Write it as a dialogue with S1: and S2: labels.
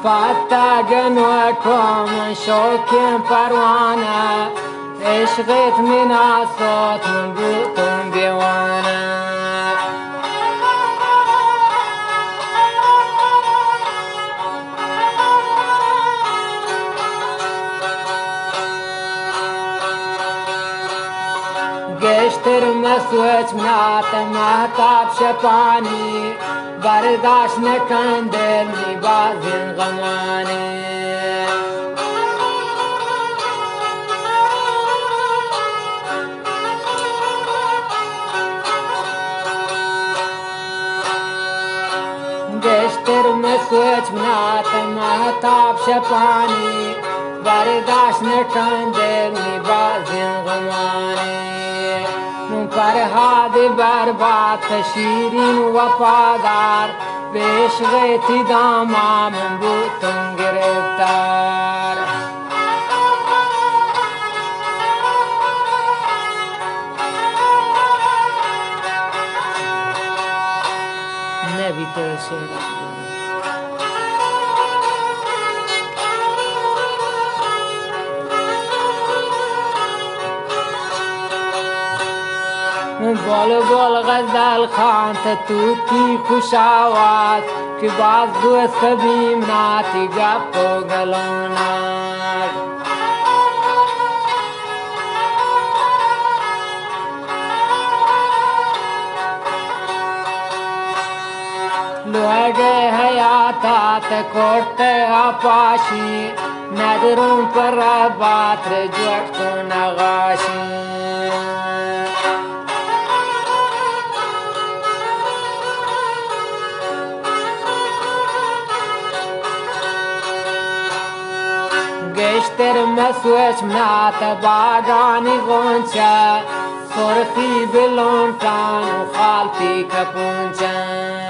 S1: فتاقن وكم شوك پروانه عشقت من الصوت من بوتم بيوانا گشتر مسوچ منات محتاب شپانی برداشت نکن دل می بازین غمانی گشتر مسوچ منات محتاب شپانی برداشت نکن دل می بازین غمانی فرهاد برباد شیرین وفادار بعشقت داما من بودم گرفتار نبی تو شیرین بول بول غزل خان توتی خوش آواز که باز دوست بیم ناتی گپ و گلونات لوگه حیاتات کرتے آپاشی ندرون پر بات رجوٹ کو نغاشی گشتر مسوچ منات باغانی غنچه سرخی بلونتان و خالتی کپونچه